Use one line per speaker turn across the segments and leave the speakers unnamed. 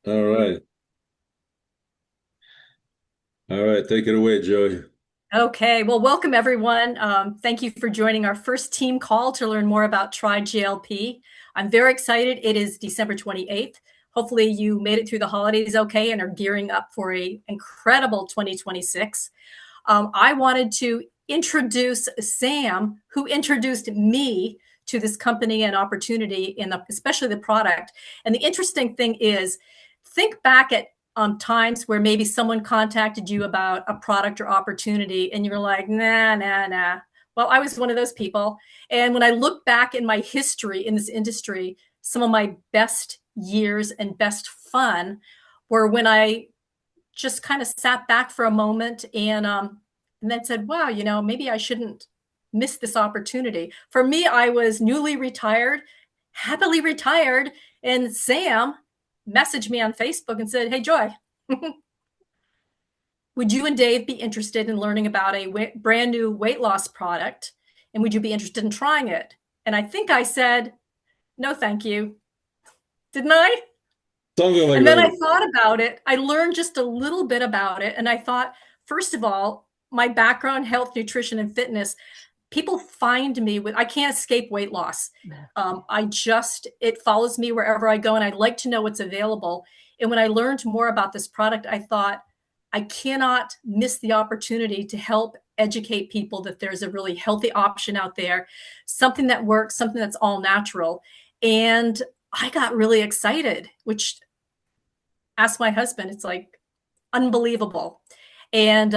All right. All right. Take it away, Joey.
Okay, well, welcome everyone. Thank you for joining our first team call to learn more about Try GLP. I'm very excited. It is December 28th. Hopefully, you made it through the holidays okay and are gearing up for a incredible 2026. I wanted to introduce Sam, who introduced me to this company and opportunity especially the product. And the interesting thing is, think back at times where maybe someone contacted you about a product or opportunity, and you're like, nah, nah, nah. Well, I was one of those people. And when I look back in my history in this industry, some of my best years and best fun were when I just kind of sat back for a moment and then said, wow, maybe I shouldn't miss this opportunity. For me, I was newly retired, happily retired, and Sam messaged me on Facebook and said, hey, Joy, would you and Dave be interested in learning about a brand new weight loss product? And would you be interested in trying it? And I think I said, no, thank you. Didn't I?
Something like
And then I
that.
thought about it. I learned just a little bit about it. And I thought, first of all, my background, health, nutrition, and fitness, people find me with, I can't escape weight loss. It follows me wherever I go, and I like to know what's available. And when I learned more about this product, I thought, I cannot miss the opportunity to help educate people that there's a really healthy option out there, something that works, something that's all natural. And I got really excited, which ask my husband, it's like unbelievable. And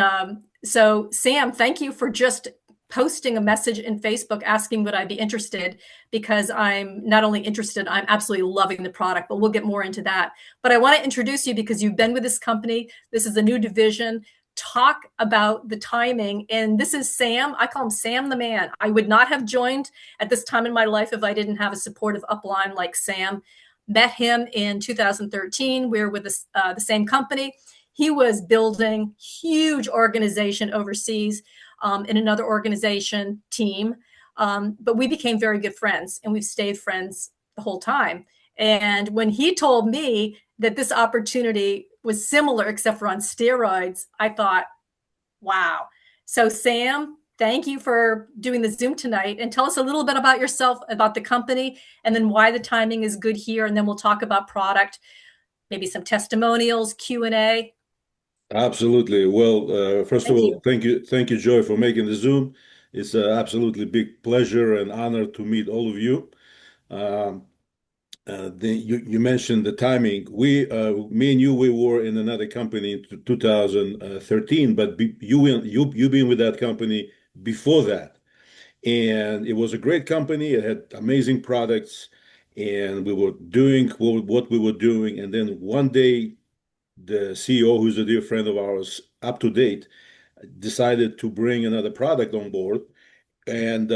so, Sam, thank you for just posting a message in Facebook asking would I be interested, because I'm not only interested, I'm absolutely loving the product, but we'll get more into that. But I want to introduce you because you've been with this company. This is a new division. Talk about the timing. And this is Sam. I call him Sam the man. I would not have joined at this time in my life if I didn't have a supportive upline like Sam. Met him in 2013. We were with the same company. He was building huge organization overseas in another organization team. But we became very good friends, and we've stayed friends the whole time. And when he told me that this opportunity was similar, except for on steroids, I thought, wow. So, Sam, thank you for doing the Zoom tonight. And tell us a little bit about yourself, about the company, and then why the timing is good here. And then we'll talk about product, maybe some testimonials, Q&A.
Absolutely. Well, first of
Thank
all,
you.
thank you, Joy, for making the Zoom. It's an absolutely big pleasure and honor to meet all of you. Um, you mentioned the timing. Me and you, we were in another company in 2013, but you been with that company before that. And it was a great company. It had amazing products, and we were doing what we were doing. And then one day, the CEO, who's a dear friend of ours, up to date, decided to bring another product on board, and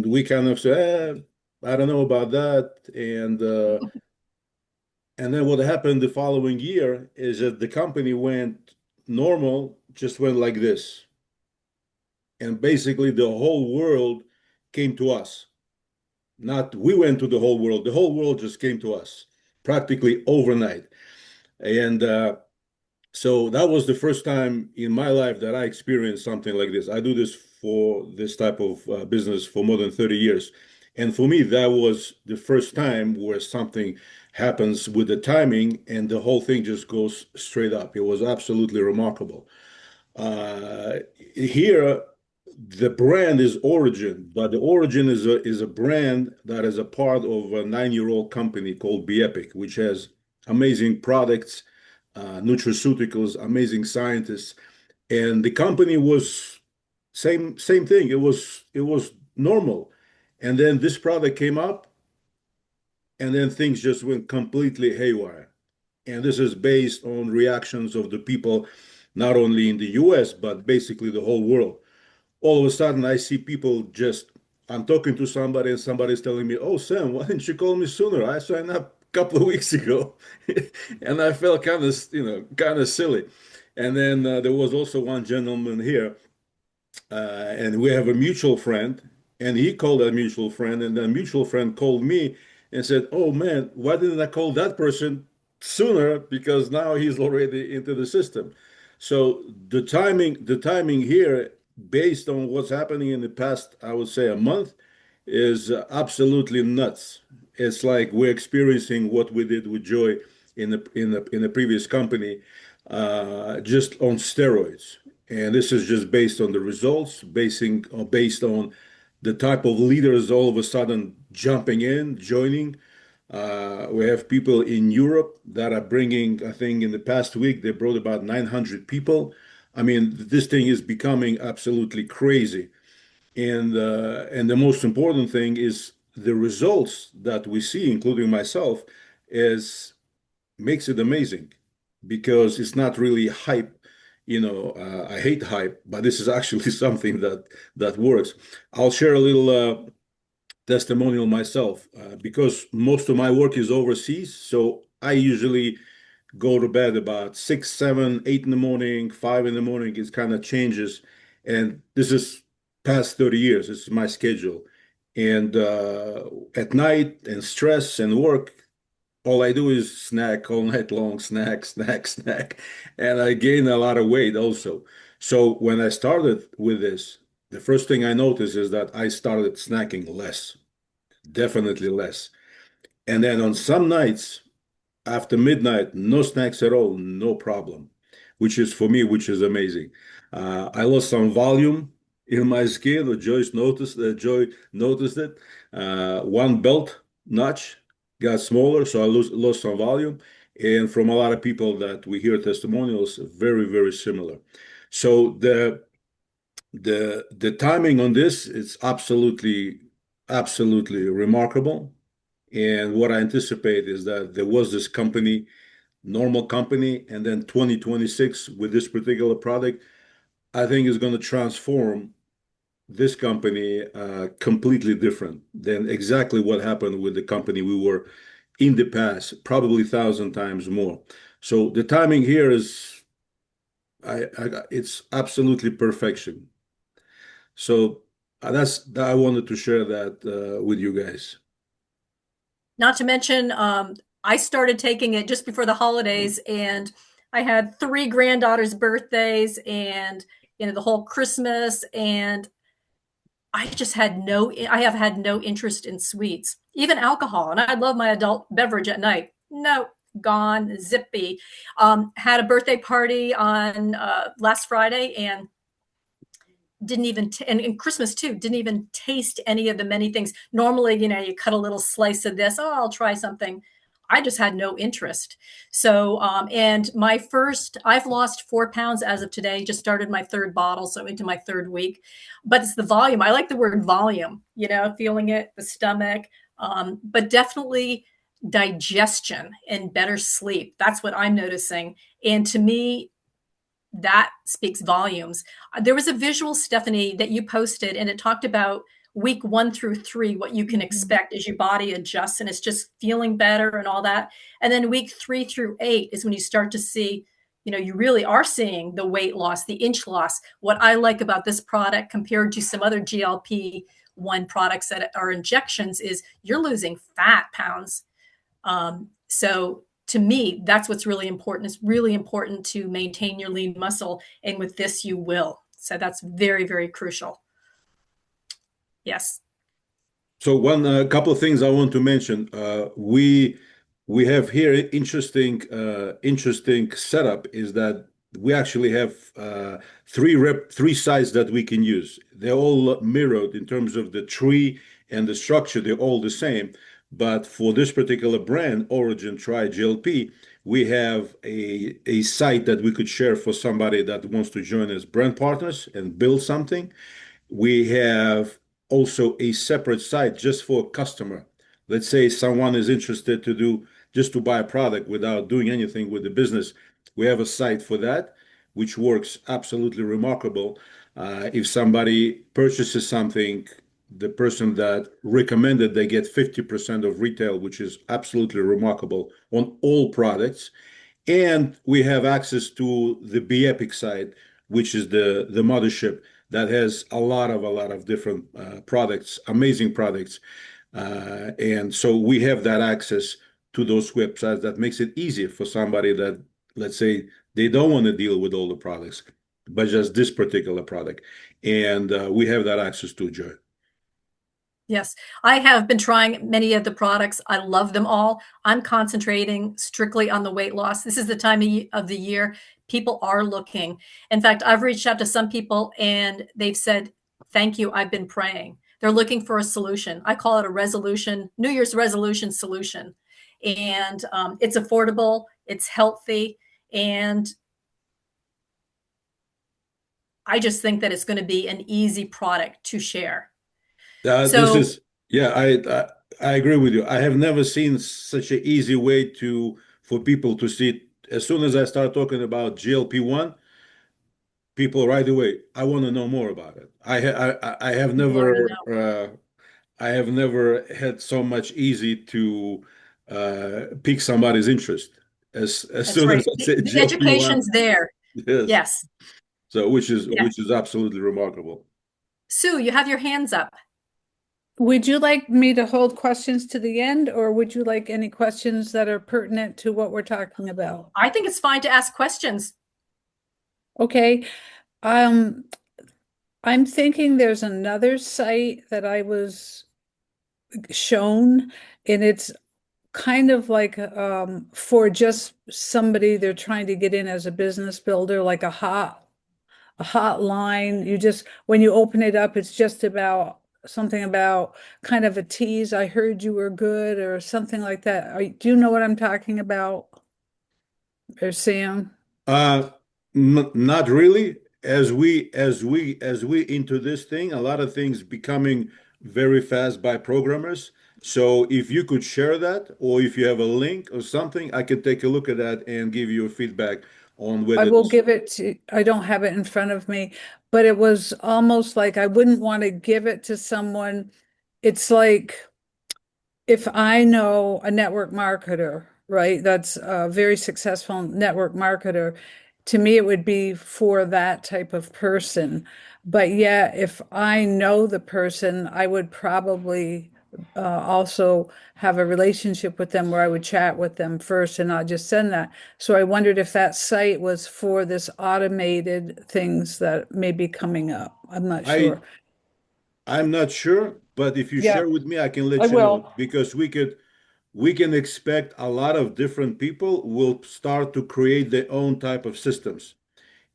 we kind of said, I don't know about that, and then what happened the following year is that the company went normal, just went like this, and basically the whole world came to us. Not we went to the whole world just came to us practically overnight. And so that was the first time in my life that I experienced something like this. I do this for this type of business for more than 30 years. And for me, that was the first time where something happens with the timing and the whole thing just goes straight up. It was absolutely remarkable. Here, the brand is Origin, but the Origin is a brand that is a part of a 9-year-old company called Be Epic, which has amazing products, nutraceuticals, amazing scientists, and the company was same thing. It was normal, and then this product came up, and then things just went completely haywire. And this is based on reactions of the people, not only in the US, but basically the whole world. All of a sudden, I see people just, I'm talking to somebody and somebody's telling me, oh, Sam, why didn't you call me sooner? I signed up a couple of weeks ago. And I felt kind of silly. And then there was also one gentleman here, and we have a mutual friend, and he called that mutual friend, and the mutual friend called me and said, oh man, why didn't I call that person? sooner because now he's already into the system. So the timing here, based on what's happening in the past, I would say a month, is absolutely nuts. It's like we're experiencing what we did with Joy in the previous company, just on steroids. And this is just based on the results, based on the type of leaders all of a sudden jumping in, joining. We have people in Europe that are bringing, I think in the past week, they brought about 900 people. I mean, this thing is becoming absolutely crazy. And the most important thing is the results that we see, including myself, is makes it amazing because it's not really hype. I hate hype, but this is actually something that works. I'll share a little testimonial myself because most of my work is overseas. So I usually go to bed about 6, 7, 8 in the morning, 5 in the morning. It kind of changes. And this is past 30 years. This is my schedule. And at night and stress and work, all I do is snack all night long, snack, snack, snack. And I gain a lot of weight also. So when I started with this, the first thing I noticed is that I started snacking less, definitely less. And then on some nights, after midnight, no snacks at all, no problem, which is for me, which is amazing. I lost some volume in my skin. Joy noticed it. One belt notch got smaller, so I lost some volume. And from a lot of people that we hear testimonials, very, very similar. So the timing on this is absolutely remarkable. And what I anticipate is that there was this company, normal company, and then 2026 with this particular product, I think is going to transform this company completely different than exactly what happened with the company we were in the past, probably 1,000 times more. So the timing here is, it's absolutely perfection. So I wanted to share that with you guys.
Not to mention, I started taking it just before the holidays, and I had three granddaughters' birthdays, and the whole Christmas, and I have had no interest in sweets, even alcohol, and I love my adult beverage at night. No, gone, zippy. Had a birthday party on last Friday, and didn't even and Christmas too, didn't even taste any of the many things. Normally, you cut a little slice of this, oh, I'll try something. I just had no interest. So and I've lost 4 pounds as of today, just started my third bottle, so into my third week. But it's the volume. I like the word volume, feeling it, the stomach, but definitely digestion and better sleep. That's what I'm noticing. And to me, that speaks volumes. There was a visual, Stephanie, that you posted, and it talked about week 1 through 3, what you can expect as your body adjusts and it's just feeling better and all that. And then week 3 through 8 is when you start to see, you really are seeing the weight loss, the inch loss. What I like about this product compared to some other GLP-1 products that are injections is you're losing fat pounds. So to me, that's what's really important. It's really important to maintain your lean muscle. And with this, you will. So that's very, very crucial. Yes.
So one couple of things I want to mention. We have here interesting setup is that we actually have three sites that we can use. They're all mirrored in terms of the tree and the structure. They're all the same. But for this particular brand, Origin Tri GLP, we have a site that we could share for somebody that wants to join as brand partners and build something. We have also a separate site just for a customer. Let's say someone is interested just to buy a product without doing anything with the business. We have a site for that, which works absolutely remarkable. If somebody purchases something, the person that recommended they get 50% of retail, which is absolutely remarkable on all products. And we have access to the Be Epic site, which is the mothership that has a lot of different products, amazing products. And so we have that access to those websites that makes it easier for somebody that, let's say, they don't want to deal with all the products, but just this particular product. And we have that access to, Joy.
Yes, I have been trying many of the products. I love them all. I'm concentrating strictly on the weight loss. This is the time of the year people are looking. In fact, I've reached out to some people and they've said, "Thank you, I've been praying." They're looking for a solution. I call it a resolution, New Year's resolution solution. And it's affordable, it's healthy, and I just think that it's going to be an easy product to share.
This
So
is, yeah, I agree with you. I have never seen such an easy way to for people to see it. As soon as I start talking about GLP-1, people right away, I want to know more about it.
people already know.
I have never had so much easy to pique somebody's interest. As
That's
soon
right.
as I say
The
GLP-1,
education's there.
yes.
Yes.
So
Yeah.
which is absolutely remarkable.
Sue, you have your hands up.
Would you like me to hold questions to the end, or would you like any questions that are pertinent to what we're talking about?
I think it's fine to ask questions.
Okay. Um, I'm thinking there's another site that I was shown, and it's kind of like for just somebody they're trying to get in as a business builder, like a hotline. You just, when you open it up, it's just about something about kind of a tease. I heard you were good or something like that. Do you know what I'm talking about? Or Sam?
Uh, Not really. As we into this thing, a lot of things becoming very fast by programmers. So if you could share that, or if you have a link or something, I could take a look at that and give you a feedback on
I
whether
will
this.
give it to, I don't have it in front of me, but it was almost like I wouldn't want to give it to someone. It's like, if I know a network marketer, right, that's a very successful network marketer, to me, it would be for that type of person. But yeah, if I know the person, I would probably also have a relationship with them where I would chat with them first and not just send that. So I wondered if that site was for this automated things that may be coming up. I'm not
I
sure.
I'm not sure, but if you
Yeah,
share with me, I can
I
let you know
will.
because we can expect a lot of different people will start to create their own type of systems.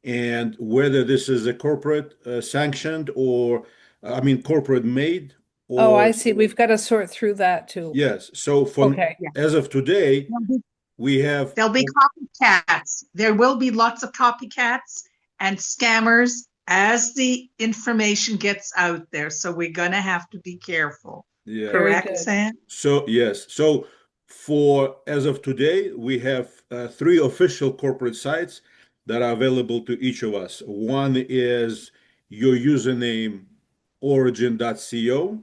And whether this is a corporate sanctioned or, I mean, corporate made
Oh, I
or
see. We've got to sort through that too.
yes. So from
Okay.
Yeah.
as of today,
There'll be,
we have,
there'll be copycats. There will be lots of copycats and scammers as the information gets out there. So we're going to have to be careful.
yeah.
Very
Correct,
good.
Sam?
So yes. So for as of today, we have three official corporate sites that are available to each of us. One is your username origin.co.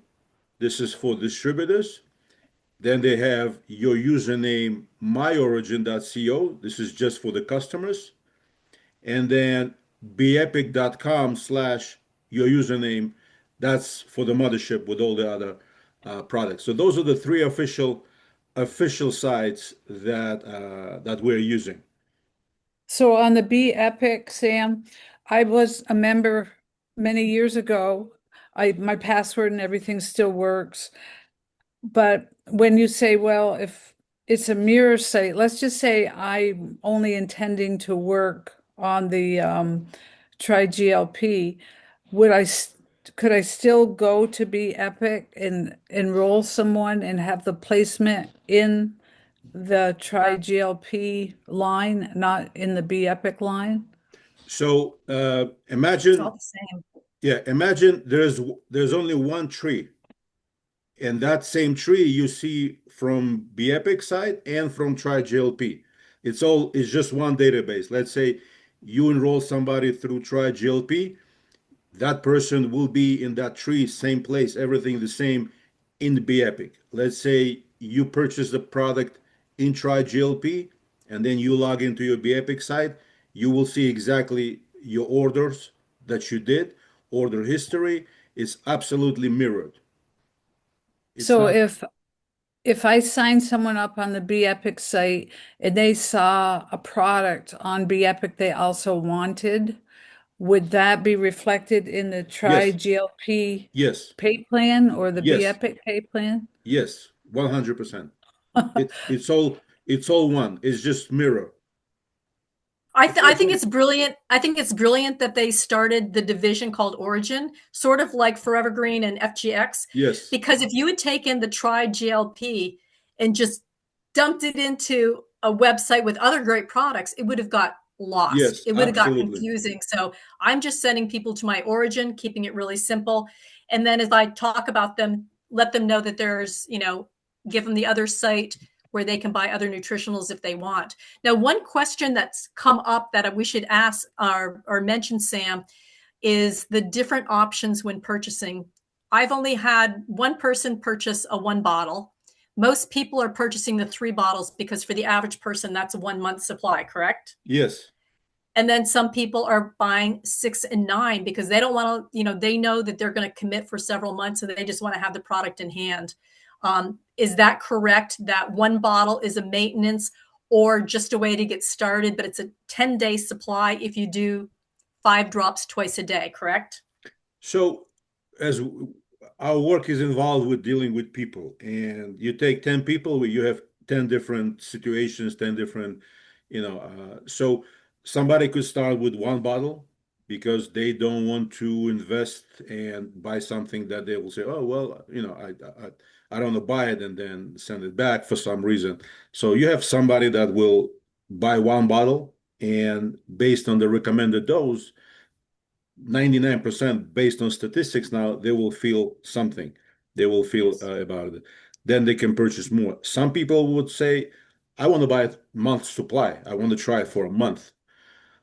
This is for distributors. Then they have your username myorigin.co. This is just for the customers. And then beepic.com slash your username. That's for the mothership with all the other products. So those are the three official sites that we're using.
So on the Be Epic, Sam, I was a member many years ago. My password and everything still works. But when you say, well, if it's a mirror site, let's just say I'm only intending to work on the Try GLP, would could I still go to Be Epic and enroll someone and have the placement in the Try GLP line, not in the Be Epic line?
So
It's all
imagine,
the same.
yeah, imagine there's only one tree. And that same tree you see from the Epic side and from TriGLP. It's just one database. Let's say you enroll somebody through TriGLP, that person will be in that tree, same place, everything the same in the Be Epic. Let's say you purchase the product in TriGLP and then you log into your Be Epic site, you will see exactly your orders that you did, order history. It's absolutely mirrored. It's
So
not.
if I sign someone up on the Be Epic site and they saw a product on Be Epic they also wanted, would that be reflected in the Try
Yes,
GLP
yes,
pay plan or the Be
yes,
Epic pay plan?
yes, 100%. It's all one. It's just mirror.
I think it's brilliant. I think it's brilliant that they started the division called Origin, sort of like Forever Green and FGX.
Yes,
Because if you had taken the Try GLP and just dumped it into a website with other great products, it would have got lost.
yes,
It would have got
absolutely.
confusing. So I'm just sending people to my Origin, keeping it really simple. And then as I talk about them, let them know that there's, give them the other site where they can buy other nutritionals if they want. Now, one question that's come up that we should ask or mention, Sam, is the different options when purchasing. I've only had one person purchase a 1 bottle. Most people are purchasing the 3 bottles because for the average person, that's a 1 month supply, correct?
Yes.
And then some people are buying 6 and 9 because they don't want to, they know that they're going to commit for several months and they just want to have the product in hand. Is that correct that 1 bottle is a maintenance or just a way to get started, but it's a 10-day supply if you do 5 drops twice a day, correct?
So as our work is involved with dealing with people, and you take 10 people where you have 10 different situations, 10 different, so somebody could start with 1 bottle because they don't want to invest and buy something that they will say, oh, well, I don't want to buy it and then send it back for some reason. So you have somebody that will buy 1 bottle, and based on the recommended dose, 99% based on statistics now, they will feel something. They will feel about it. Then they can purchase more. Some people would say, I want to buy a month's supply. I want to try it for a month.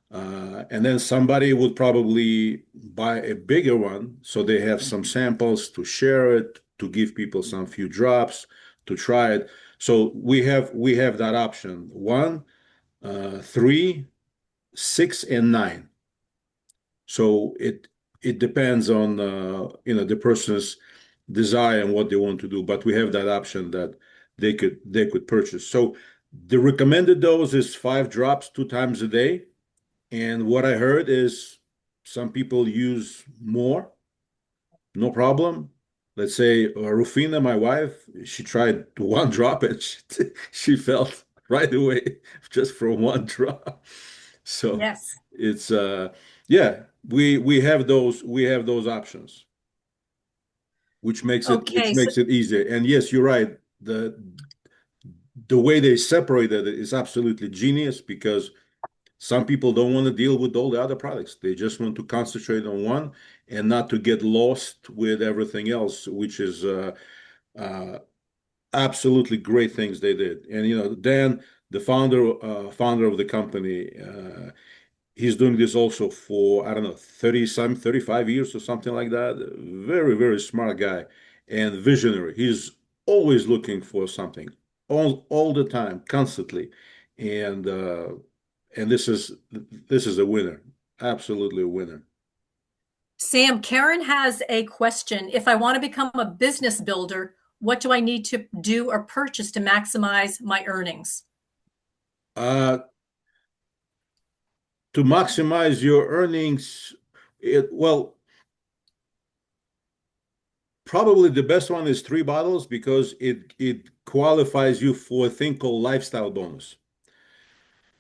And then somebody would probably buy a bigger one so they have some samples to share it, to give people some few drops to try it. So we have that option: 1, 3, 6, and 9. So it depends on the person's desire and what they want to do, but we have that option that they could purchase. So the recommended dose is 5 drops 2 times a day. And what I heard is some people use more, no problem. Let's say Rufina, my wife, she tried 1 drop and she felt right away just from 1 drop. So
Yes.
it's yeah, we have those options, which makes
Okay.
it easier. And yes, you're right. The way they separated it is absolutely genius because some people don't want to deal with all the other products. They just want to concentrate on one and not to get lost with everything else, which is absolutely great things they did. And Dan, the founder of the company, he's doing this also for, I don't know, 35 years or something like that. Very, very smart guy and visionary. He's always looking for something all the time, constantly. And this is a winner. Absolutely a winner.
Sam, Karen has a question. If I want to become a business builder, what do I need to do or purchase to maximize my earnings?
To maximize your earnings, well, probably the best one is 3 bottles because it qualifies you for a thing called lifestyle bonus.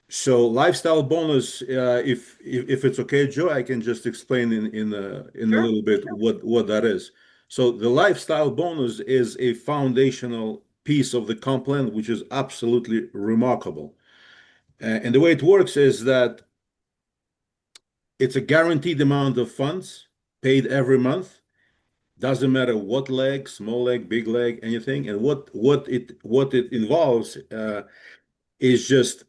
So lifestyle bonus, if it's okay, Joe, I can just explain in a
Sure.
little bit what that is. So the lifestyle bonus is a foundational piece of the comp plan, which is absolutely remarkable. And the way it works is that it's a guaranteed amount of funds paid every month. Doesn't matter what leg, small leg, big leg, anything. And what it involves is just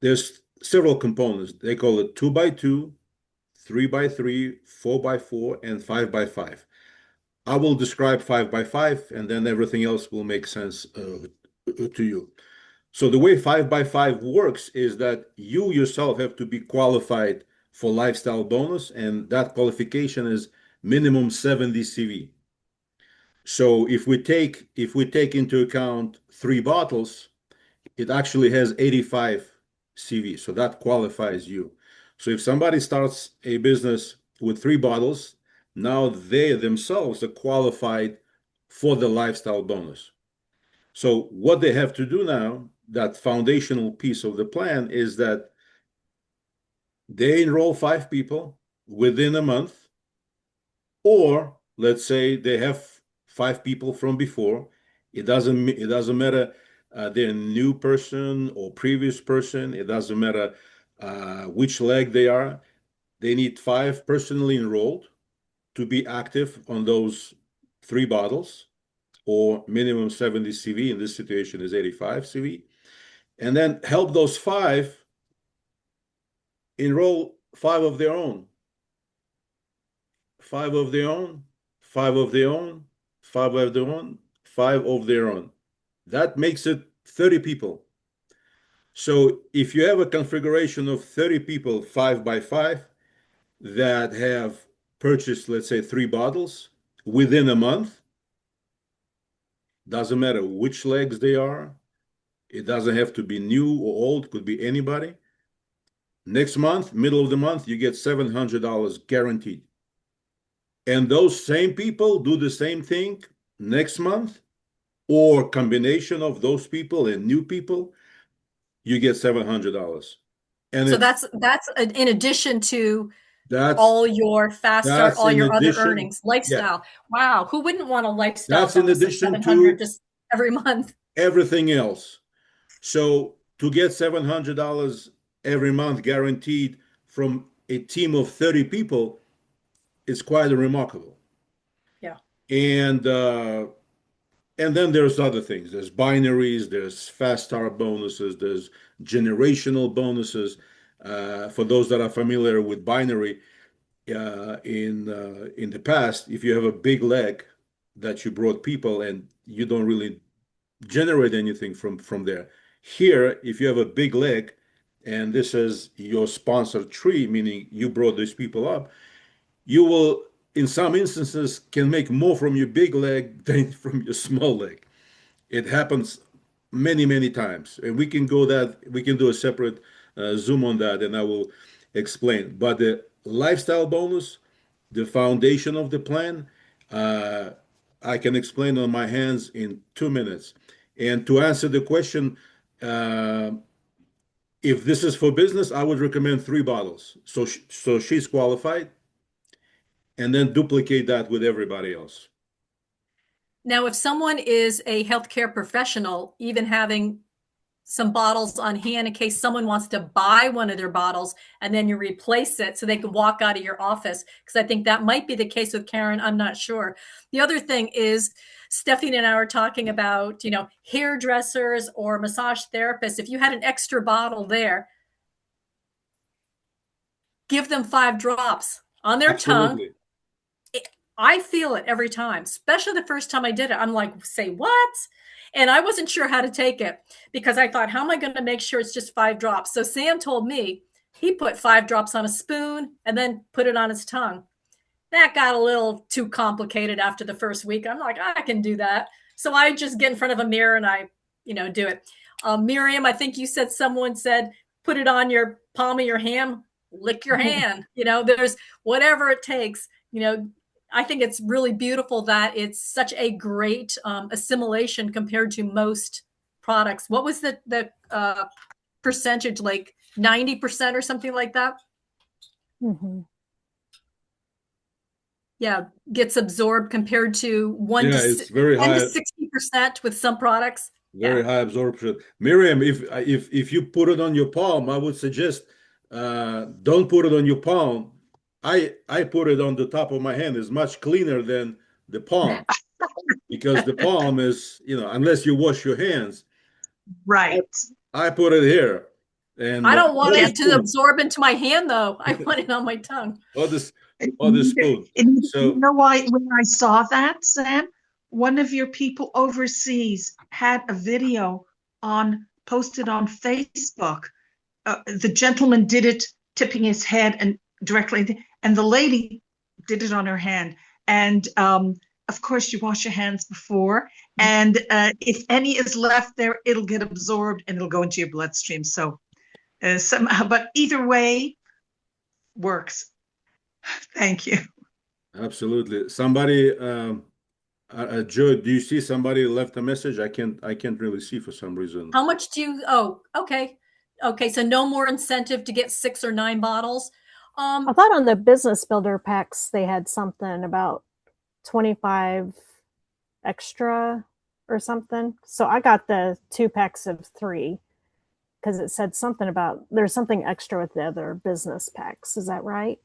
there's several components. They call it 2x2, 3x3, 4x4, and 5x5. I will describe 5x5, and then everything else will make sense to you. So the way 5x5 works is that you yourself have to be qualified for lifestyle bonus, and that qualification is minimum 70 CV. So if we take into account 3 bottles, it actually has 85 CV. So that qualifies you. So if somebody starts a business with 3 bottles, now they themselves are qualified for the lifestyle bonus. So what they have to do now, that foundational piece of the plan, is that they enroll 5 people within a month, or let's say they have 5 people from before. It doesn't matter they're a new person or previous person. It doesn't matter which leg they are. They need 5 personally enrolled to be active on those 3 bottles, or minimum 70 CV. In this situation is 85 CV. And then help those 5 enroll 5 of their own, 5 of their own, 5 of their own, 5 of their own, 5 of their own. That makes it 30 people. So if you have a configuration of 30 people, 5 by 5, that have purchased, let's say, 3 bottles within a month, doesn't matter which legs they are. It doesn't have to be new or old, could be anybody. Next month, middle of the month, you get $700 guaranteed. And those same people do the same thing next month, or combination of those people and new people, you get $700. And
So
it's
that's in addition to
that's
all your fast start,
that's
all
in
your other
addition.
earnings,
Yeah,
lifestyle. Wow, who wouldn't want a lifestyle
that's in
bonus of
addition
700
to
just every month?
everything else. So to get $700 every month guaranteed from a team of 30 people is quite remarkable.
Yeah.
And then there's other things. There's binaries, there's fast start bonuses, there's generational bonuses. For those that are familiar with binary, in the past, if you have a big leg that you brought people and you don't really generate anything from there. Here, if you have a big leg and this is your sponsored tree, meaning you brought these people up, you will, in some instances, can make more from your big leg than from your small leg. It happens many, many times, and we can do a separate Zoom on that, and I will explain. But the lifestyle bonus, the foundation of the plan, uh, I can explain on my hands in 2 minutes. And to answer the question, uh, if this is for business, I would recommend 3 bottles. So she's qualified, and then duplicate that with everybody else.
Now, if someone is a healthcare professional, even having some bottles on hand in case someone wants to buy one of their bottles and then you replace it so they can walk out of your office, because I think that might be the case with Karen. I'm not sure. The other thing is, Stephanie and I were talking about, hairdressers or massage therapists. If you had an extra bottle there, give them 5 drops on their tongue.
Absolutely.
I feel it every time, especially the first time I did it. I'm like, say what? And I wasn't sure how to take it because I thought, how am I going to make sure it's just 5 drops? So Sam told me he put 5 drops on a spoon and then put it on his tongue. That got a little too complicated after the first week. I'm like, I can do that. So I just get in front of a mirror and I, do it. Miriam, I think you said someone said, put it on your palm of your hand, lick your hand. There's whatever it takes, I think it's really beautiful that it's such a great assimilation compared to most products. What was the percentage, like 90% or something like that?
Mm-hmm.
Yeah, gets absorbed compared to
It's very
10
high.
to 60% with some products.
Very high absorption. Miriam, if you put it on your palm, I would suggest don't put it on your palm. I put it on the top of my hand. It's much cleaner than the palm because the palm is, unless you wash your hands.
Right.
I put it here, and
I don't want
or the
it to
spoon,
absorb into my hand, though. I want it on my tongue.
or the spoon.
And
So
you know why? When I saw that, Sam, one of your people overseas had a video posted on Facebook. The gentleman did it tipping his head and directly, and the lady did it on her hand. And of course, you wash your hands before, and if any is left there, it'll get absorbed and it'll go into your bloodstream. So somehow, but either way works. Thank you.
Absolutely. Somebody, Joe, do you see somebody left a message? I can't really see for some reason.
How much do you, oh, okay. Okay, so no more incentive to get 6 or 9 bottles.
I thought on the business builder packs, they had something about 25 extra or something. So I got the 2 packs of 3 because it said something about there's something extra with the other business packs. Is that right?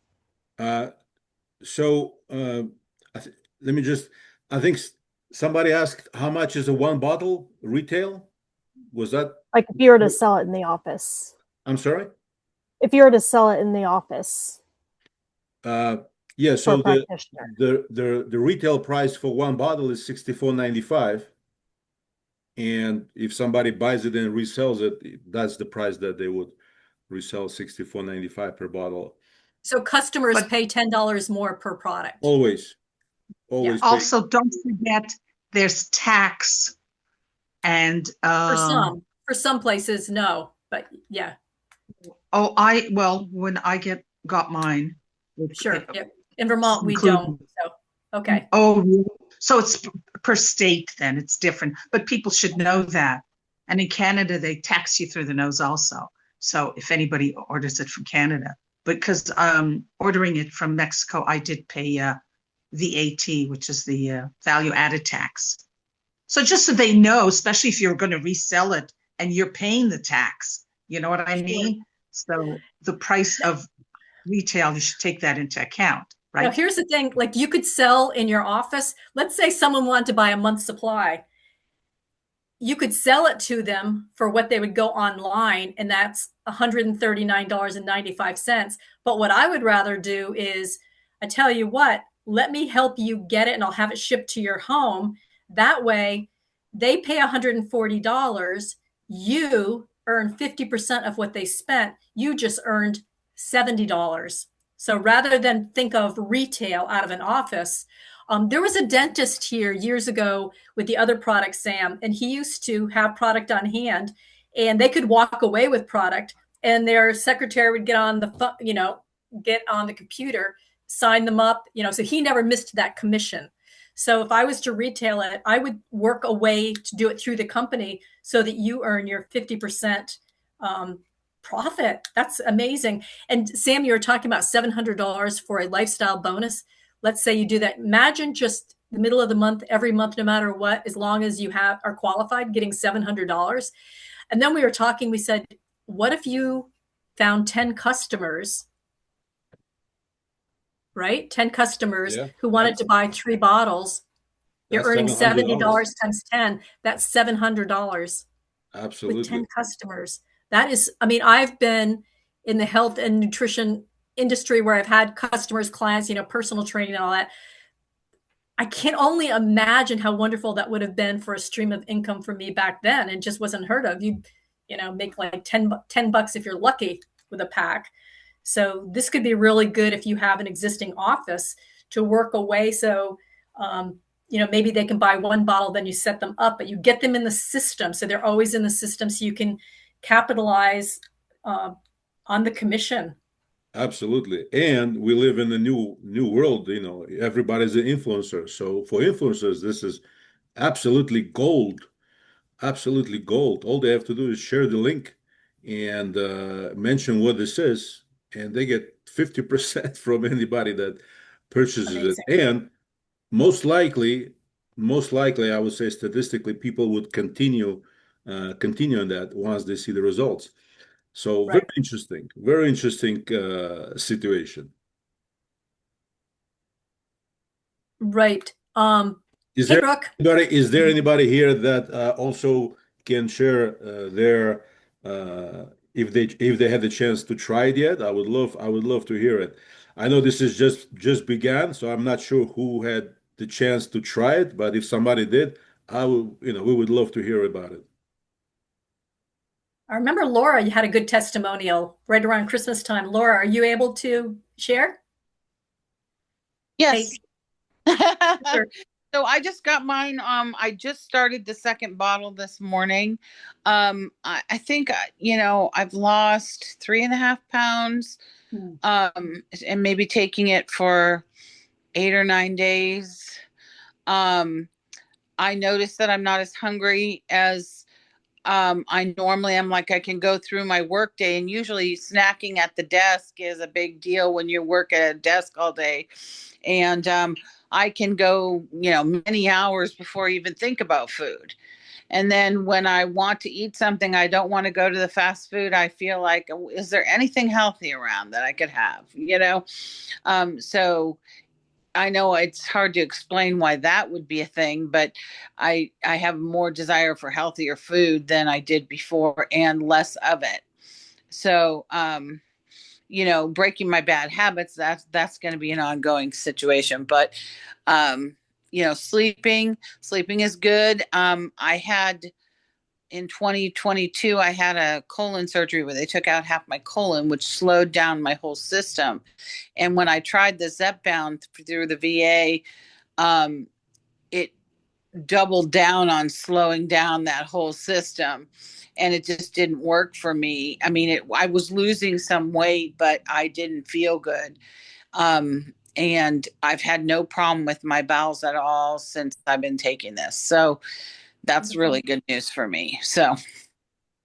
So let me just, I think somebody asked how much is a 1 bottle retail? Was that
like if you were to sell it in the office?
I'm sorry?
If you were to sell it in the office.
Yeah, so the retail price for 1 bottle is $64.95. And if somebody buys it and resells it, that's the price that they would resell, $64.95 per bottle.
So customers pay $10 more per product.
Always.
Yeah.
Also, don't forget there's tax and
for some places, no, but yeah.
Oh, well, when I got mine.
Sure. Yeah. In Vermont, we don't. So, okay.
Oh, really? So it's per state then, it's different. But people should know that. And in Canada, they tax you through the nose also. So if anybody orders it from Canada, because ordering it from Mexico, I did pay VAT, which is the value added tax. So just so they know, especially if you're going to resell it and you're paying the tax, you know what I mean? So the price of retail, you should take that into account, right?
Now, here's the thing, like you could sell in your office. Let's say someone wanted to buy a month's supply. You could sell it to them for what they would go online, and that's $139.95. But what I would rather do is, I tell you what, let me help you get it and I'll have it shipped to your home. That way they pay $140. You earn 50% of what they spent. You just earned $70. So rather than think of retail out of an office, there was a dentist here years ago with the other product, Sam, and he used to have product on hand and they could walk away with product and their secretary would get on the, get on the computer, sign them up, so he never missed that commission. So if I was to retail it, I would work a way to do it through the company so that you earn your 50% profit. That's amazing. And Sam, you were talking about $700 for a lifestyle bonus. Let's say you do that. Imagine just the middle of the month, every month, no matter what, as long as you are qualified, getting $700. And then we were talking, we said, what if you found 10 customers, right? 10 customers who wanted to buy 3 bottles. You're earning $70 times 10. That's $700.
Absolutely.
With 10 customers. That is, I've been in the health and nutrition industry where I've had customers, clients, personal training and all that. I can only imagine how wonderful that would have been for a stream of income for me back then, and just wasn't heard of. You make like 10 bucks if you're lucky with a pack. So this could be really good if you have an existing office to work away. So, maybe they can buy 1 bottle, then you set them up, but you get them in the system. So they're always in the system so you can capitalize on the commission.
Absolutely. And we live in a new world, everybody's an influencer. So for influencers, this is absolutely gold. Absolutely gold. All they have to do is share the link and mention what this is, and they get 50% from anybody that purchases
Amazing.
it. And most likely, I would say statistically, people would continue on that once they see the results. So
Right.
very interesting situation.
Right.
Is
Hey,
there
Brooke.
anybody here that also can share their if they had the chance to try it yet? I would love to hear it. I know this is just began, so I'm not sure who had the chance to try it, but if somebody did, we would love to hear about it.
I remember Laura, you had a good testimonial right around Christmas time. Laura, are you able to share?
Yes.
Hey. Sure.
So I just got mine. I just started the second bottle this morning. I think, I've lost 3.5 pounds, and maybe taking it for 8 or 9 days. Um, I noticed that I'm not as hungry as I normally am. Like I can go through my work day, and usually snacking at the desk is a big deal when you work at a desk all day. And I can go, many hours before I even think about food. And then when I want to eat something, I don't want to go to the fast food. I feel like, is there anything healthy around that I could have? So I know it's hard to explain why that would be a thing, but I have more desire for healthier food than I did before and less of it. So, breaking my bad habits, that's going to be an ongoing situation. But, sleeping is good. I had in 2022, I had a colon surgery where they took out half my colon, which slowed down my whole system. And when I tried the Zepbound through the VA, it doubled down on slowing down that whole system. And it just didn't work for me. I mean, I was losing some weight, but I didn't feel good. And I've had no problem with my bowels at all since I've been taking this. So that's really good news for me. So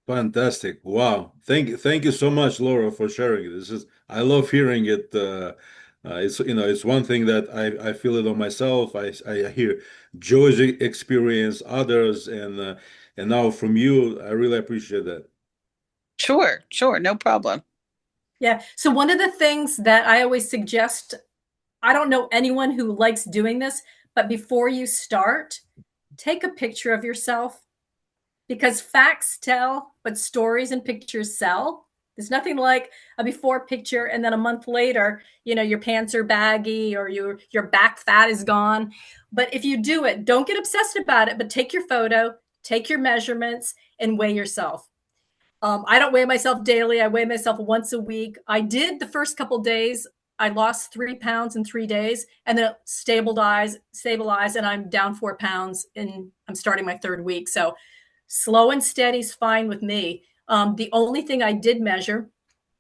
Fantastic. Wow. Thank you so much, Laura, for sharing this. I love hearing it. It's one thing that I feel it on myself. I hear Joy's experience, others, and now from you. I really appreciate that.
sure, no problem.
Yeah. So one of the things that I always suggest, I don't know anyone who likes doing this, but before you start, take a picture of yourself, because facts tell, but stories and pictures sell. There's nothing like a before picture and then a month later, your pants are baggy or your back fat is gone. But if you do it, don't get obsessed about it, but take your photo, take your measurements, and weigh yourself. I don't weigh myself daily. I weigh myself once a week. I did the first couple days. I lost 3 pounds in 3 days, and then it stabilized, and I'm down 4 pounds, and I'm starting my third week. So slow and steady is fine with me. The only thing I did measure,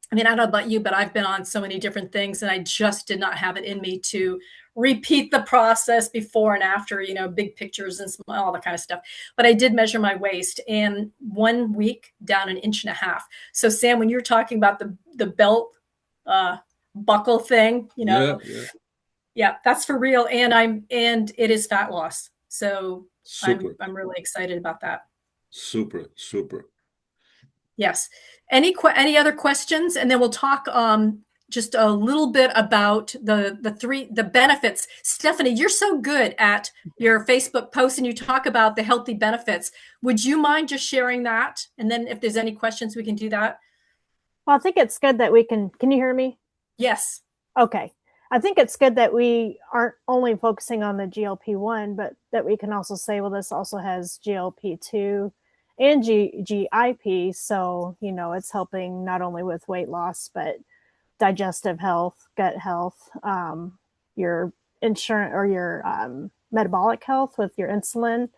I mean, I don't know about you, but I've been on so many different things, and I just did not have it in me to repeat the process before and after, big pictures and all that kind of stuff. But I did measure my waist, and 1 week down 1.5 inches. So Sam, when you're talking about the belt buckle thing, yeah, that's for real. And it is fat loss. So
Super.
I'm really excited about that.
Super.
Yes. Any other questions? And then we'll talk just a little bit about the benefits. Stephanie, you're so good at your Facebook posts and you talk about the healthy benefits. Would you mind just sharing that? And then if there's any questions, we can do that.
Well, I think it's good that we can you hear me?
Yes.
Okay. I think it's good that we aren't only focusing on the GLP-1, but that we can also say, well, this also has GLP-2 and GIP. So, it's helping not only with weight loss, but digestive health, gut health, your insurance or your metabolic health with your insulin,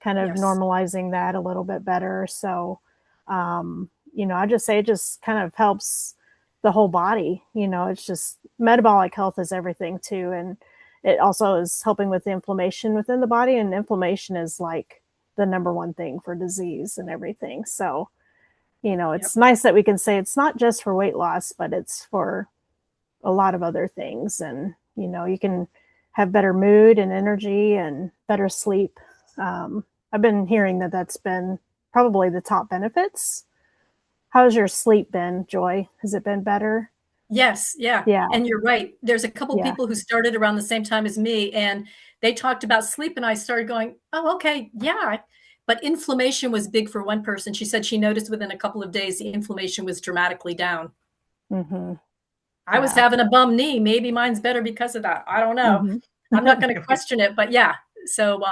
kind of normalizing that a little bit better. So, I just say it just kind of helps the whole body. It's just metabolic health is everything too. And it also is helping with the inflammation within the body. And inflammation is like the number one thing for disease and everything. So, it's nice that we can say it's not just for weight loss, but it's for a lot of other things. And, you can have better mood and energy and better sleep. I've been hearing that that's been probably the top benefits. How's your sleep been, Joy? Has it been better?
Yes. Yeah. And you're right. There's a couple people who started around the same time as me, and they talked about sleep, and I started going, oh, okay. Yeah. But inflammation was big for one person. She said she noticed within a couple of days, the inflammation was dramatically down.
Mm-hmm.
I was having a bum knee. Maybe mine's better because of that. I don't know. I'm not going to question it, but yeah. So,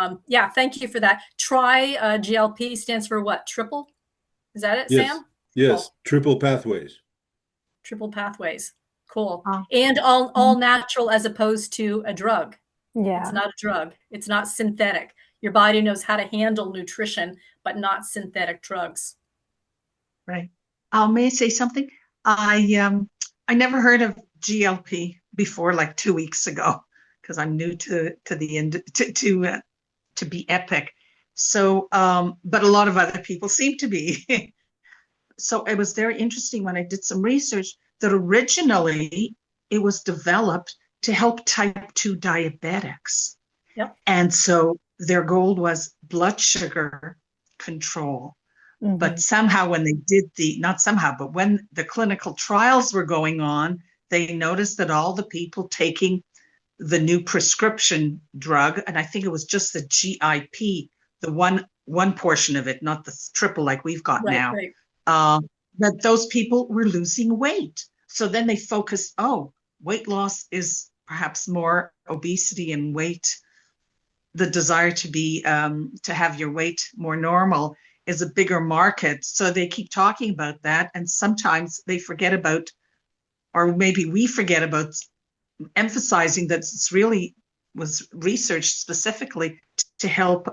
thank you for that. GLP stands for what? Triple? Is that it,
Yes.
Sam?
Yes.
Cool.
Triple pathways.
Triple pathways. Cool. And all natural as opposed to a drug.
Yeah.
It's not a drug. It's not synthetic. Your body knows how to handle nutrition, but not synthetic drugs.
Right. May I say something? I never heard of GLP before, like 2 weeks ago, because I'm new to be Epic. So, but a lot of other people seem to be. So it was very interesting when I did some research that originally it was developed to help type 2 diabetics.
Yep.
And so their goal was blood sugar control. But somehow when they did not somehow, but when the clinical trials were going on, they noticed that all the people taking the new prescription drug, and I think it was just the GIP, the one portion of it, not the triple like we've got
Right,
now,
right.
that those people were losing weight. So then they focused, weight loss is perhaps more obesity and weight, the desire to have your weight more normal is a bigger market. So they keep talking about that. And sometimes they forget about, or maybe we forget about emphasizing that it's really was researched specifically to help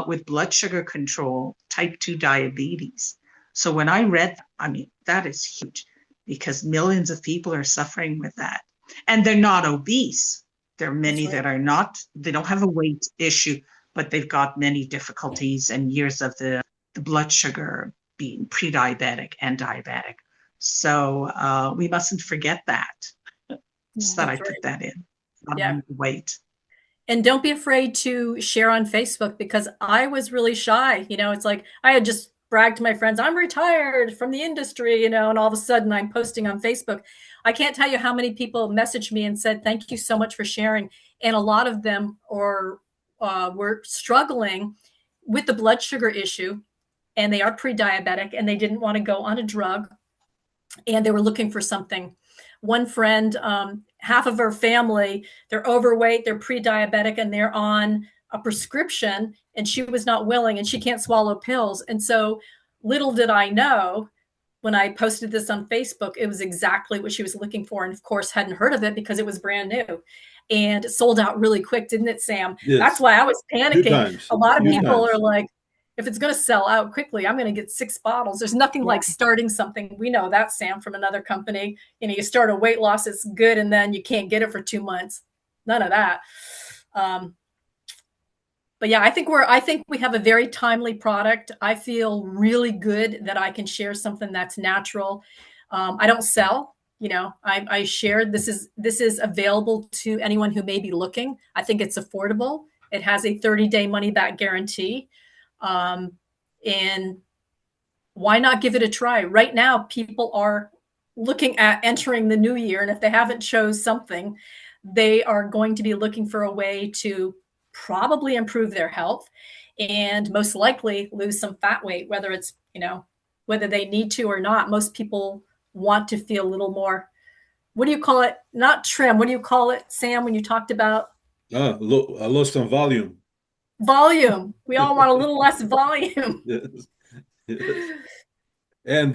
with blood sugar control, type 2 diabetes. So when I read, I mean, that is huge because millions of people are suffering with that. And they're not obese. There are many that are not, they don't have a weight issue, but they've got many difficulties and years of the blood sugar being pre-diabetic and diabetic. So we mustn't forget that. Just thought I'd put that in. Not weight.
And don't be afraid to share on Facebook because I was really shy. It's like I had just bragged to my friends, I'm retired from the industry, and all of a sudden I'm posting on Facebook. I can't tell you how many people messaged me and said, thank you so much for sharing. And a lot of them were struggling with the blood sugar issue, and they are pre-diabetic, and they didn't want to go on a drug, and they were looking for something. One friend, half of her family, they're overweight, they're pre-diabetic, and they're on a prescription, and she was not willing, and she can't swallow pills. And so little did I know when I posted this on Facebook, it was exactly what she was looking for. And of course, hadn't heard of it because it was brand new. And it sold out really quick, didn't it, Sam?
Yes.
That's why I was panicking. A lot of people
times.
are like, if it's going to sell out quickly, I'm going to get 6 bottles. There's nothing like starting something. We know that, Sam, from another company. You start a weight loss, it's good, and then you can't get it for 2 months. None of that. But yeah, I think we have a very timely product. I feel really good that I can share something that's natural. I don't sell. I shared this is available to anyone who may be looking. I think it's affordable. It has a 30-day money back guarantee. And why not give it a try? Right now, people are looking at entering the new year, and if they haven't chose something, they are going to be looking for a way to probably improve their health and most likely lose some fat weight, whether it's, whether they need to or not. Most people want to feel a little more, what do you call it? Not trim. What do you call it, Sam, when you talked about?
I lost some volume.
Volume. We all want a little less volume.
Yes. Yes. And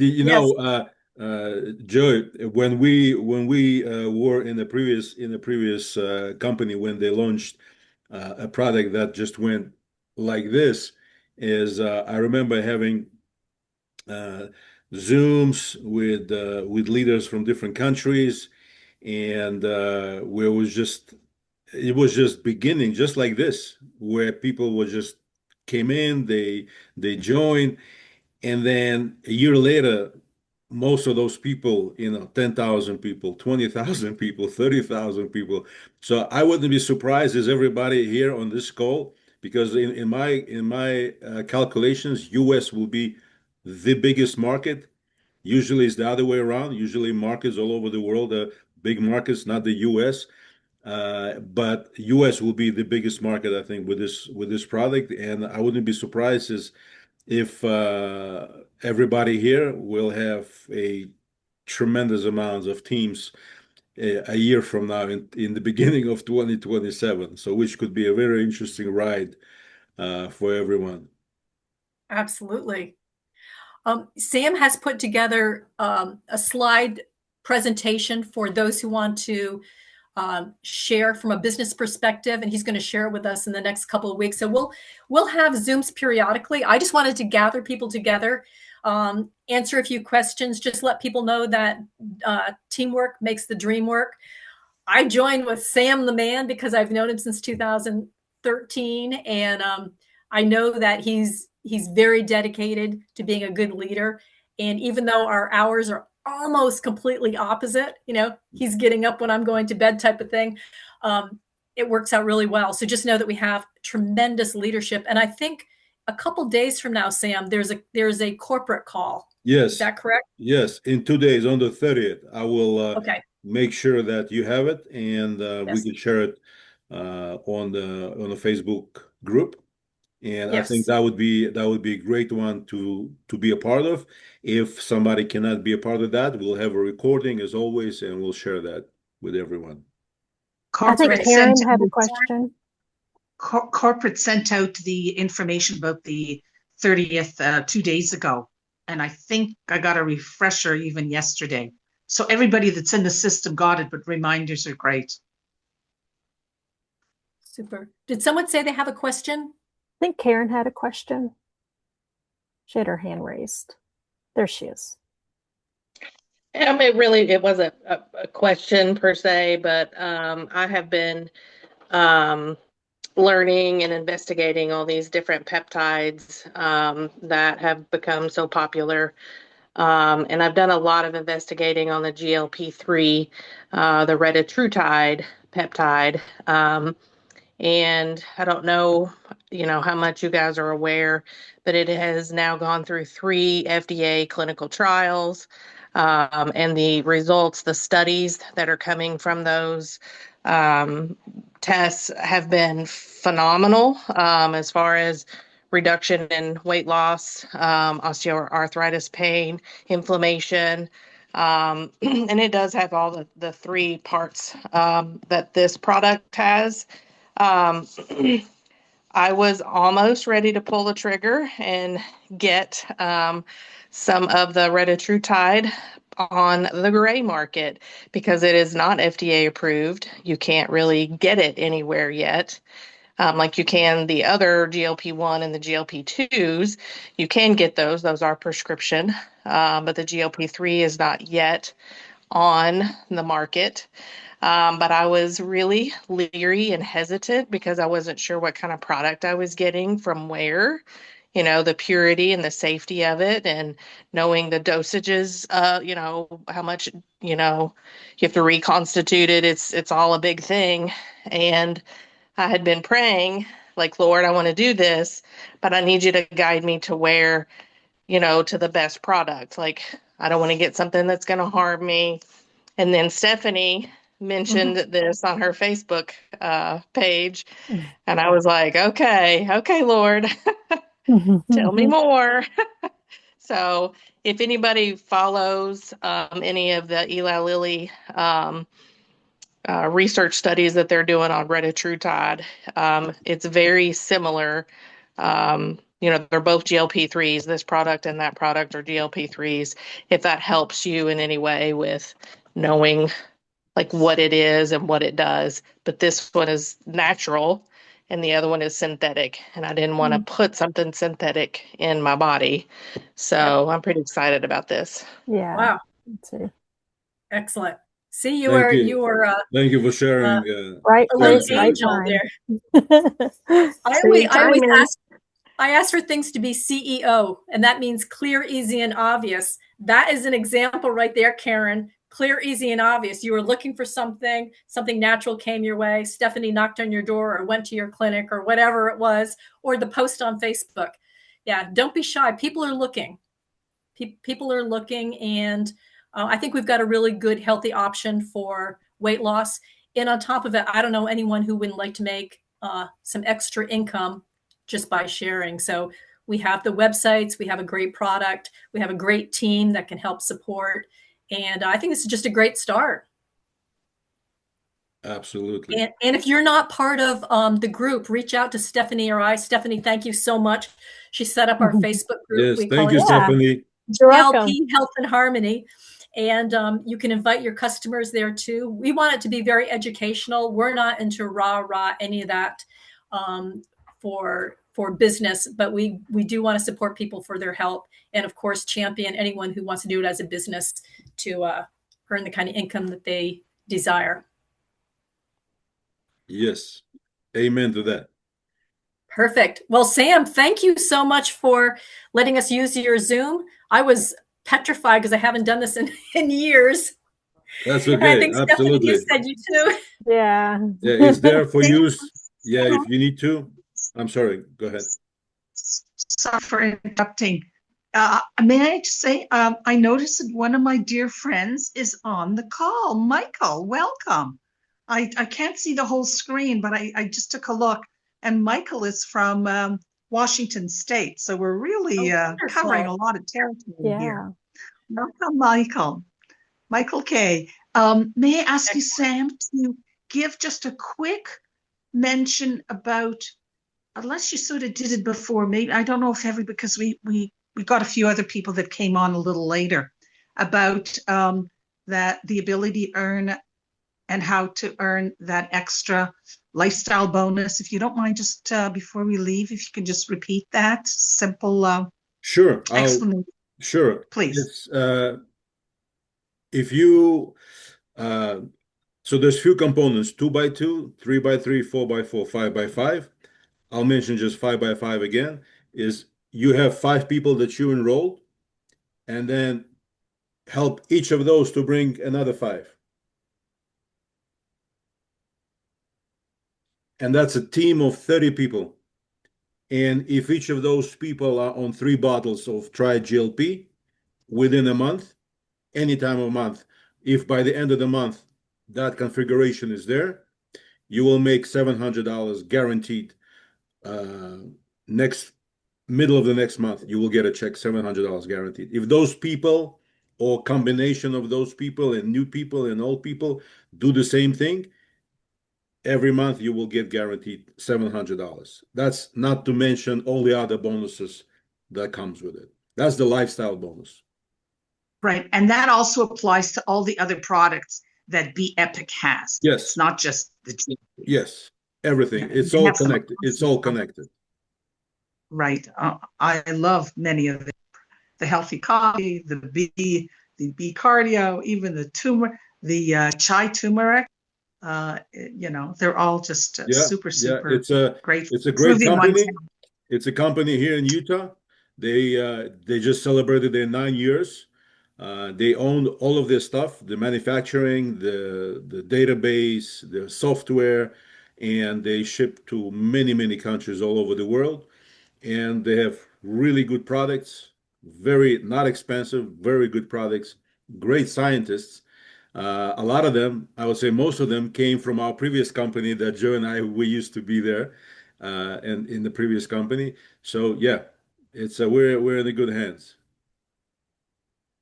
Joy, when we were in the previous company, when they launched a product that just went like this, I remember having Zooms with leaders from different countries, and where it was just beginning, just like this, where people were just came in, they joined, and then a year later, most of those people, 10,000 people, 20,000 people, 30,000 people. So I wouldn't be surprised as everybody here on this call, because in my calculations, US will be the biggest market. Usually it's the other way around. Usually markets all over the world are big markets, not the US. But US will be the biggest market, I think, with this product, and I wouldn't be surprised if everybody here will have a tremendous amounts of teams a year from now in the beginning of 2027. So which could be a very interesting ride for everyone.
Absolutely. Sam has put together a slide presentation for those who want to share from a business perspective, and he's going to share it with us in the next couple of weeks. So we'll have Zooms periodically. I just wanted to gather people together, answer a few questions, just let people know that teamwork makes the dream work. I joined with Sam the man because I've known him since 2013, and I know that he's very dedicated to being a good leader. And even though our hours are almost completely opposite, he's getting up when I'm going to bed type of thing, it works out really well. So just know that we have tremendous leadership. And I think a couple days from now, Sam, there's a corporate call.
Yes.
Is that correct?
Yes. In 2 days, on the 30th, I will
Okay.
make sure that you have it, and we
Yes.
can share it on the Facebook group. And I think
Yes.
that would be a great one to be a part of. If somebody cannot be a part of that, we'll have a recording as always, and we'll share that with everyone.
I think
Corporate
Karen
sent
had a
out-
question.
Corporate sent out the information about the 30th 2 days ago, and I think I got a refresher even yesterday. So everybody that's in the system got it, but reminders are great.
Super. Did someone say they have a question?
I think Karen had a question. She had her hand raised. There she is.
It wasn't a question per se, but I have been learning and investigating all these different peptides that have become so popular. And I've done a lot of investigating on the GLP-3, the retatrutide peptide. And I don't know, how much you guys are aware, but it has now gone through 3 FDA clinical trials. And the results, the studies that are coming from those tests have been phenomenal as far as reduction in weight loss, osteoarthritis pain, inflammation. And it does have all the 3 parts that this product has. I was almost ready to pull the trigger and get some of the retatrutide on the gray market because it is not FDA approved. You can't really get it anywhere yet. Like you can the other GLP-1 and the GLP-2s, you can get those. Those are prescription, but the GLP-3 is not yet on the market. But I was really leery and hesitant because I wasn't sure what kind of product I was getting from where, the purity and the safety of it, and knowing the dosages, how much, you have to reconstitute it. It's all a big thing. And I had been praying, like, Lord, I want to do this, but I need you to guide me to where, to the best product. Like, I don't want to get something that's going to harm me. And then Stephanie mentioned this on her Facebook page. And I was like, okay, Lord, tell me more. So if anybody follows any of the Eli Lilly research studies that they're doing on retatrutide, it's very similar. They're both GLP-3s. This product and that product are GLP-3s. If that helps you in any way with knowing like what it is and what it does. But this one is natural and the other one is synthetic. And I didn't want to put something synthetic in my body. So I'm pretty excited about this.
Yeah.
Wow.
Me too.
Excellent. See,
Thank you.
you are
Thank you for sharing.
Right
a little
place, right
angel
time.
there.
See,
I ask for things to be CEO, and that means clear, easy, and obvious. That is an example right there, Karen. Clear, easy, and obvious. You were looking for something natural came your way. Stephanie knocked on your door or went to your clinic or whatever it was, or the post on Facebook. Yeah, don't be shy. People are looking. People are looking, and I think we've got a really good, healthy option for weight loss. And on top of it, I don't know anyone who wouldn't like to make some extra income just by sharing. So we have the websites, we have a great product, we have a great team that can help support. And I think this is just a great start.
Absolutely.
And if you're not part of the group, reach out to Stephanie or I. Stephanie, thank you so much. She set up our Facebook group.
Yes,
We
thank
call
you,
it
Stephanie.
You're welcome.
GLP Health and Harmony. And you can invite your customers there too. We want it to be very educational. We're not into rah, any of that for business, but we do want to support people for their health, and of course champion anyone who wants to do it as a business to earn the kind of income that they desire.
Yes. Amen to that.
Perfect. Well, Sam, thank you so much for letting us use your Zoom. I was petrified because I haven't done this in years.
That's
And I
okay.
think Stephanie, you
Absolutely.
said you too.
Yeah.
Yeah, it's there for
Sam,
use. Yeah, if you need to. I'm sorry. Go ahead.
sorry for interrupting. May I just say, I noticed that one of my dear friends is on the call. Michael, welcome. I can't see the whole screen, but I just took a look, and Michael is from Washington State. So we're really covering a lot of territory here. Welcome, Michael. Michael K. May I ask you, Sam, to give just a quick mention about, unless you sort of did it before, maybe, I don't know if because we got a few other people that came on a little later, about that the ability to earn and how to earn that extra lifestyle bonus. If you don't mind, just before we leave, if you can just repeat that simple
Sure.
explanation,
Sure.
please.
It's if you so there's few components: 2x2, 3x3, 4x4, 5x5. I'll mention just 5x5 again. Is you have 5 people that you enroll, and then help each of those to bring another 5. And that's a team of 30 people. And if each of those people are on 3 bottles of Try GLP within a month, any time of month, if by the end of the month that configuration is there, you will make $700 guaranteed. Next middle of the next month, you will get a check, $700 guaranteed. If those people or combination of those people and new people and old people do the same thing, every month you will get guaranteed $700. That's not to mention all the other bonuses that comes with it. That's the lifestyle bonus.
Right. And that also applies to all the other products that Be Epic has.
Yes.
It's not just the GLP.
Yes. Everything. It's
They
all
have some
connected. It's all connected.
Right. I love many of the healthy coffee, the B cardio, even the chai turmeric. They're all just super
It's a
great.
it's a great
Smoothie ones.
company. It's a company here in Utah. They just celebrated their 9 years. They own all of their stuff, the manufacturing, the database, the software, and they ship to many, many countries all over the world. And they have really good products, very not expensive, very good products, great scientists. A lot of them, I would say most of them, came from our previous company that Joe and I we used to be there, and in the previous company. So yeah, it's we're in the good hands.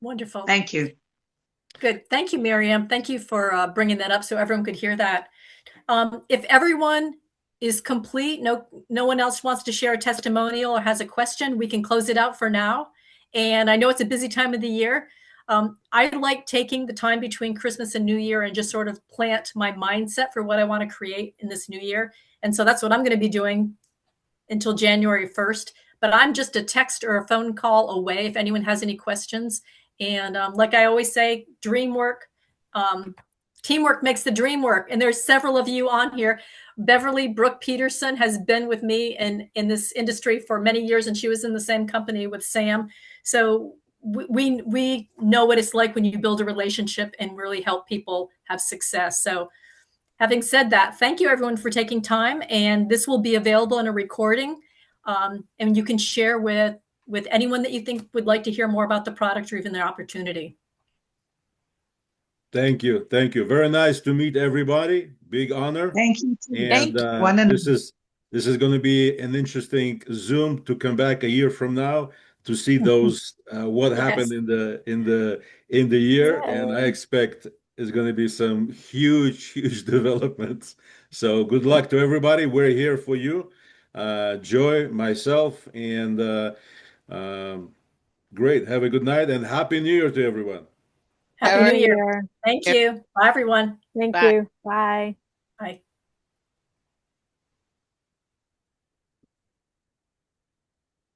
Wonderful.
Thank you.
Good. Thank you, Miriam. Thank you for bringing that up so everyone could hear that. If everyone is complete, no one else wants to share a testimonial or has a question, we can close it out for now. And I know it's a busy time of the year. I like taking the time between Christmas and New Year and just sort of plant my mindset for what I want to create in this new year. And so that's what I'm going to be doing until January 1st. But I'm just a text or a phone call away if anyone has any questions. And like I always say, teamwork makes the dream work. And there's several of you on here. Beverly Brooke Peterson has been with me in this industry for many years, and she was in the same company with Sam. So we know what it's like when you build a relationship and really help people have success. So having said that, thank you everyone for taking time. And this will be available in a recording. And you can share with anyone that you think would like to hear more about the product or even their opportunity.
Thank you. Thank you. Very nice to meet everybody. Big honor.
Thank you.
And this is going to be an interesting Zoom to come back a year from now to see those what happened in the year.
Yay.
And I expect it's going to be some huge developments. So good luck to everybody. We're here for you, Joy, myself, and great. Have a good night and Happy New Year to everyone.
Happy
All
New
right.
Year.
Year.
Thank you. Bye, everyone.
Thank
Bye.
you. Bye.